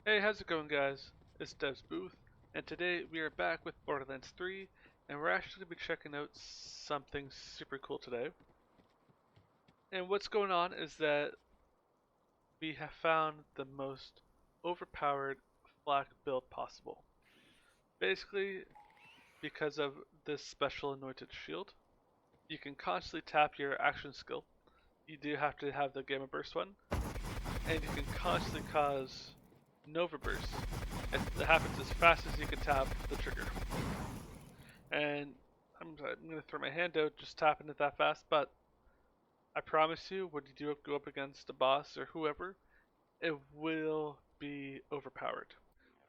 Hey, how's it going, guys? It's DevsBooth, and today we are back with Borderlands 3, and we're actually going to be checking out something super cool today. And what's going on is that we have found the most overpowered Flak build possible. Basically, because of this special anointed shield, you can constantly tap your action skill. You do have to have the Gamma Burst one, and you can constantly cause Nova Burst. It happens as fast as you can tap the trigger. And I'm going to throw my hand out just tapping it that fast, but I promise you, when you do go up against a boss or whoever, it will be overpowered.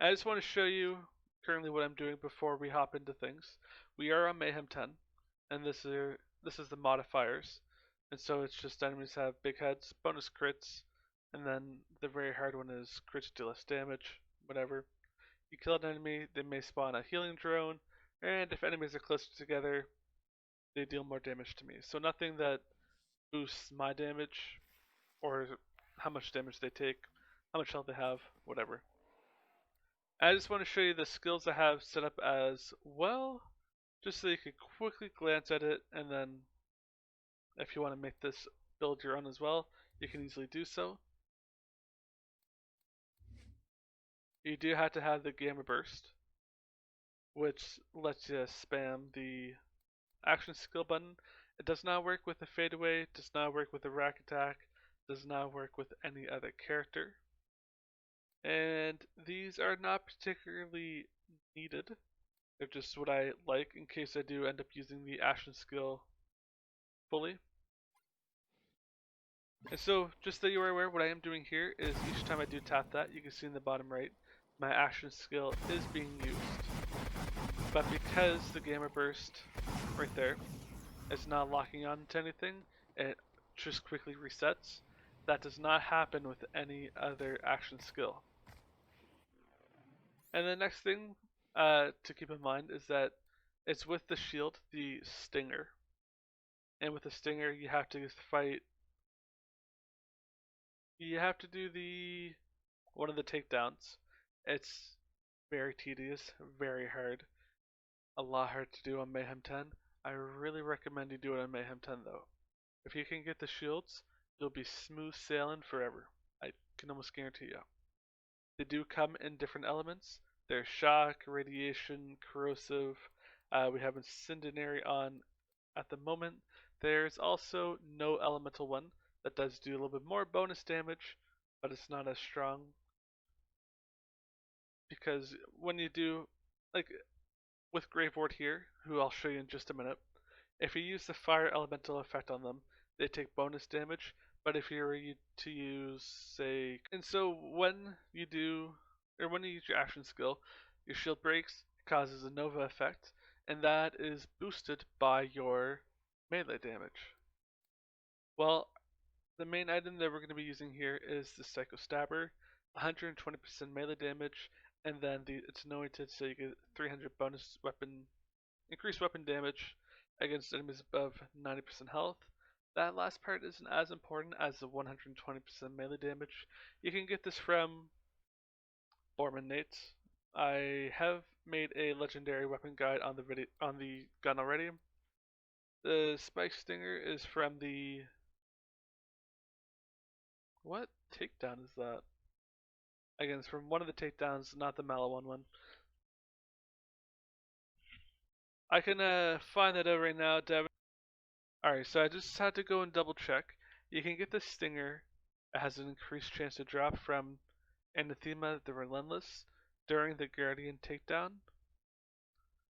I just want to show you currently what I'm doing before we hop into things. We are on Mayhem 10, and this is the modifiers, and so it's just enemies have big heads, bonus crits, and then the very hard one is crits do less damage, whatever. You kill an enemy, they may spawn a healing drone, and if enemies are closer together, they deal more damage to me. So nothing that boosts my damage, or how much damage they take, how much health they have, whatever. I just want to show you the skills I have set up as well, just so you can quickly glance at it, and then if you want to make this build your own as well, you can easily do so. You do have to have the Gamma Burst, which lets you spam the action skill button. It does not work with the fadeaway, does not work with the rack attack, does not work with any other character. And these are not particularly needed. They're just what I like in case I do end up using the action skill fully. And so, just so you are aware, what I am doing here is each time I do tap that, you can see in the bottom right, my action skill is being used. But because the Gamma Burst right there is not locking on to anything, it just quickly resets. That does not happen with any other action skill. And the next thing to keep in mind is that it's with the shield, the Stinger. And with the Stinger, you have to fight. You have to do one of the takedowns. It's very tedious, very hard, a lot hard to do on Mayhem 10. I really recommend you do it on Mayhem 10 though. If you can get the shields, you'll be smooth sailing forever. I can almost guarantee you. They do come in different elements. There's shock, radiation, corrosive. We have incendiary on at the moment. There's also no elemental one that does do a little bit more bonus damage, but it's not as strong. Because when you do, like with Graveward here, who I'll show you in just a minute, if you use the fire elemental effect on them, they take bonus damage. But if you were to use, say, and so when you do, or when you use your action skill, your shield breaks, causes a Nova effect, and that is boosted by your melee damage. Well, the main item that we're going to be using here is the Psycho Stabber, 120% melee damage, and then it's anointed so you get 300 bonus weapon, increased weapon damage against enemies above 90% health. That last part isn't as important as the 120% melee damage. You can get this from Borderlands. I have made a legendary weapon guide on the gun already. The Spike Stinger is from the what takedown is that? Again, it's from one of the takedowns, not the Malawan one. I can find that out right now, Devin. Alright, so I just had to go and double check. You can get the Stinger. It has an increased chance to drop from Anathema the Relentless during the Guardian takedown.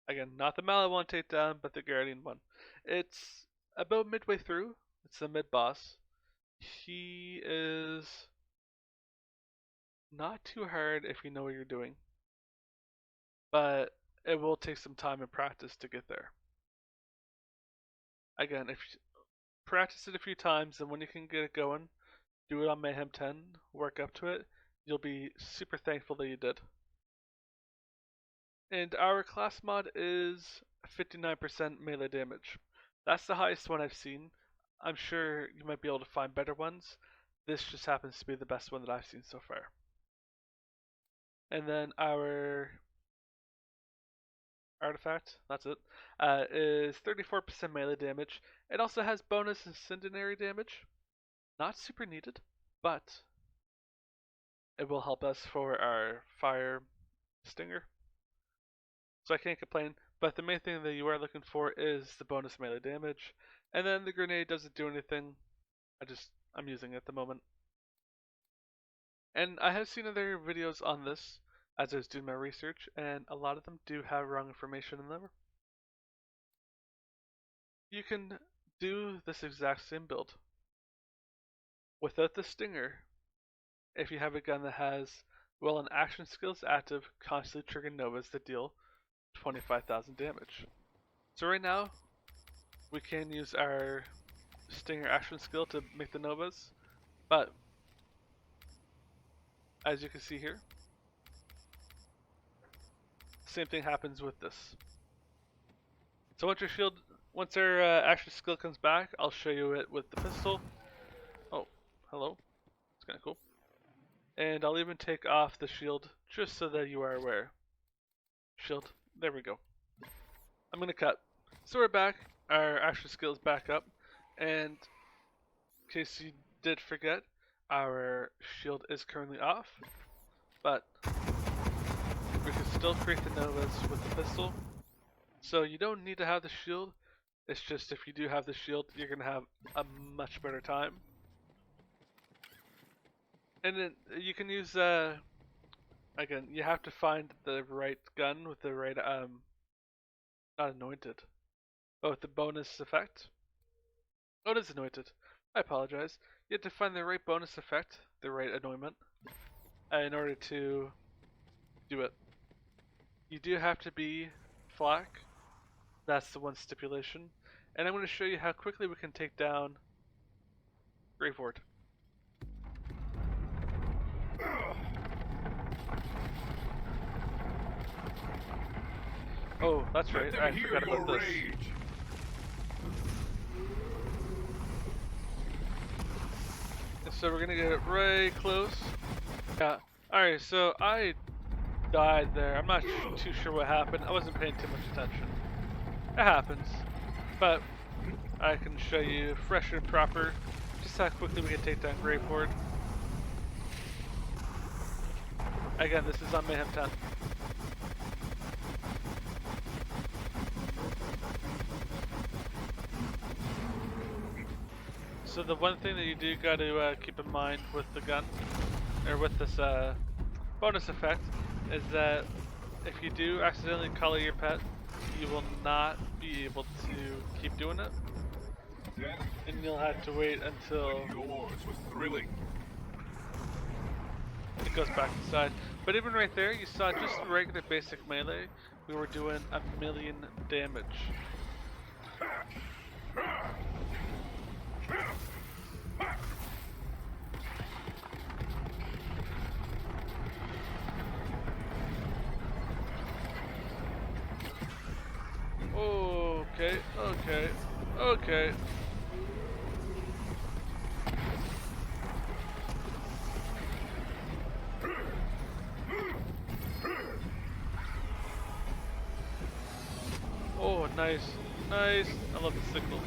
Again, not the Malawan takedown, but the Guardian one. It's about midway through. It's the mid boss. He is not too hard if you know what you're doing, but it will take some time and practice to get there. Again, if you practice it a few times, and when you can get it going, do it on Mayhem 10, work up to it, you'll be super thankful that you did. And our class mod is 59% melee damage. That's the highest one I've seen. I'm sure you might be able to find better ones. This just happens to be the best one that I've seen so far. And then our artifact, that's it, is 34% melee damage. It also has bonus incendiary damage. Not super needed, but it will help us for our fire stinger. So I can't complain, but the main thing that you are looking for is the bonus melee damage. And then the grenade doesn't do anything. I'm using it at the moment. And I have seen other videos on this as I was doing my research, and a lot of them do have wrong information in them. You can do this exact same build without the stinger if you have a gun that has, well, an action skills active, constantly triggering novas that deal 25,000 damage. So right now, we can use our stinger action skill to make the novas, but as you can see here, same thing happens with this. So once our action skill comes back, I'll show you it with the pistol. Oh, hello. It's kind of cool. And I'll even take off the shield just so that you are aware. Shield, there we go. I'm gonna cut. So we're back, our action skill is back up, and in case you did forget, our shield is currently off, but we can still create the novas with the pistol. So you don't need to have the shield, it's just if you do have the shield, you're gonna have a much better time. And then you can use, again, you have to find the right gun with the right, not anointed, but with the bonus effect. Oh, it is anointed. I apologize. You have to find the right bonus effect, the right anointment, in order to do it. You do have to be Flak. That's the one stipulation. And I'm going to show you how quickly we can take down Graveward. Oh, that's right. I forgot about this. So we're gonna get right close. Yeah. Alright, so I died there. I'm not too sure what happened. I wasn't paying too much attention. It happens. But I can show you fresh and proper just how quickly we can take down Graveward. Again, this is on Mayhem 10. So the one thing that you do got to keep in mind with the gun, or with this bonus effect, is that if you do accidentally color your pet, you will not be able to keep doing it, and you'll have to wait until it goes back inside. But even right there, you saw just regular basic melee, we were doing 1,000,000 damage. Okay. Oh, nice. I love the signal.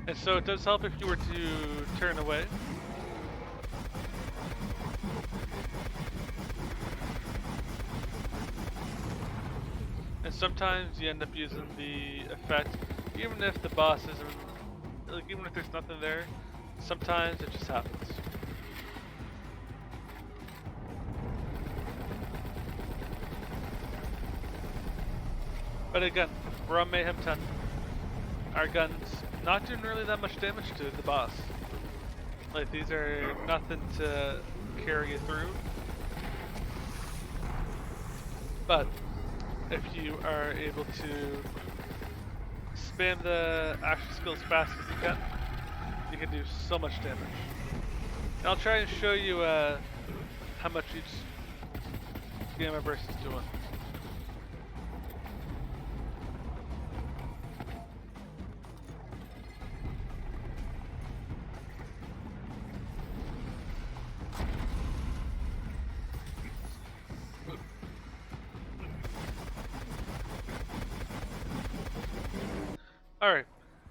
And so it does help if you were to turn away. And sometimes you end up using the effect, even if the boss isn't, like, even if there's nothing there, sometimes it just happens. But again, we're on Mayhem 10. Our gun's not doing really that much damage to the boss. Like, these are nothing to carry you through. But if you are able to spam the action skill as fast as you can do so much damage. And I'll try and show you how much each Gamma burst is doing.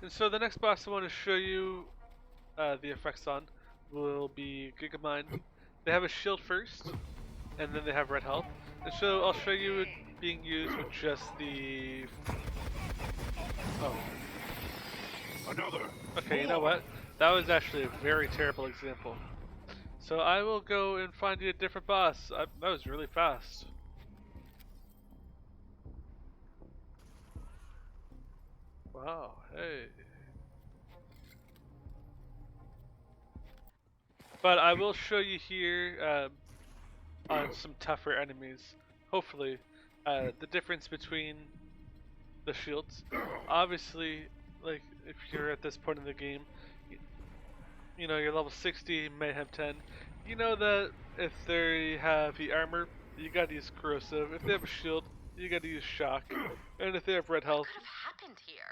And so the next boss I want to show you the effects on will be Gigamine. They have a shield first, and then they have red health. And so I'll show you it being used with just the... Oh. Another. Okay, you know what? That was actually a very terrible example. So I will go and find you a different boss. That was really fast. Wow, hey. But I will show you here on some tougher enemies, hopefully, the difference between the shields. Obviously, like, if you're at this point in the game, you know, you're level 60, Mayhem 10, you know that if they have the armor, you gotta use corrosive. If they have a shield, you gotta use shock. And if they have red health,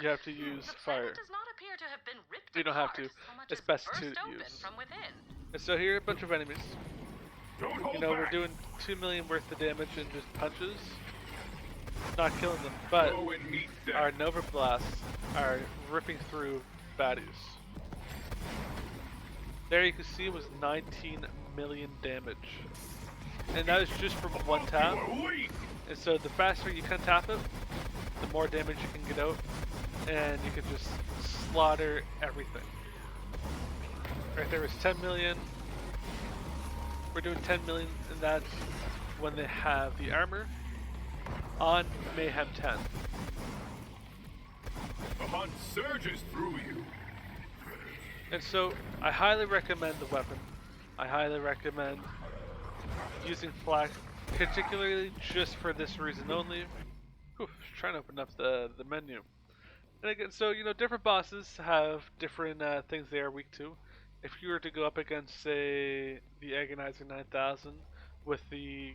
you have to use fire. You don't have to. It's best to use. And so here are a bunch of enemies. You know, we're doing 2 million worth of damage in just punches. Not killing them, but our Nova Blasts are ripping through baddies. There you can see was 19 million damage. And that is just from one tap. And so the faster you can tap it, the more damage you can get out. And you can just slaughter everything. Right there was 10 million. We're doing 10 million, and that's when they have the armor on Mayhem 10. The hunt surges through you. And so I highly recommend the weapon. I highly recommend using Flak, particularly just for this reason only. Whew, trying to open up the menu. And again, so you know, different bosses have different things they are weak to. If you were to go up against, say, the Agonizing 9000 with the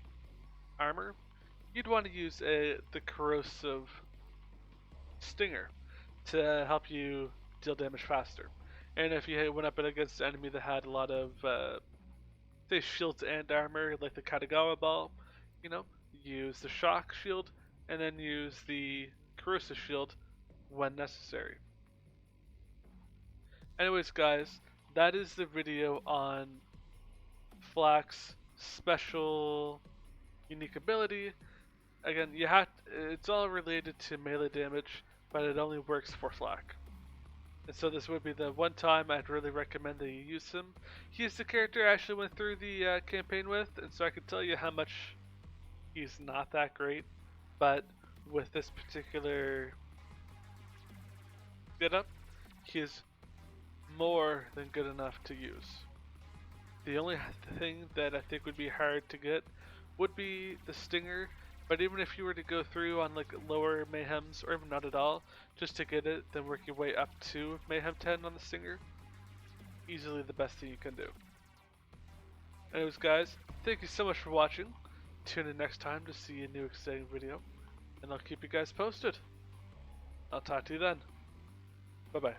armor, you'd want to use the corrosive stinger to help you deal damage faster. And if you went up against an enemy that had a lot of, say, shields and armor, like the Katagawa ball, you know, use the shock shield and then use the corrosive shield when necessary. Anyways, guys, that is the video on Flak's special unique ability. Again, it's all related to melee damage, but it only works for Flak. And so this would be the one time I'd really recommend that you use him. He's the character I actually went through the campaign with, and so I can tell you how much he's not that great, but with this particular getup, he is more than good enough to use. The only thing that I think would be hard to get would be the stinger, but even if you were to go through on like lower Mayhems or even not at all, just to get it, then work your way up to Mayhem 10 on the stinger, easily the best thing you can do. Anyways guys, thank you so much for watching. Tune in next time to see a new exciting video, and I'll keep you guys posted. I'll talk to you then. Bye bye.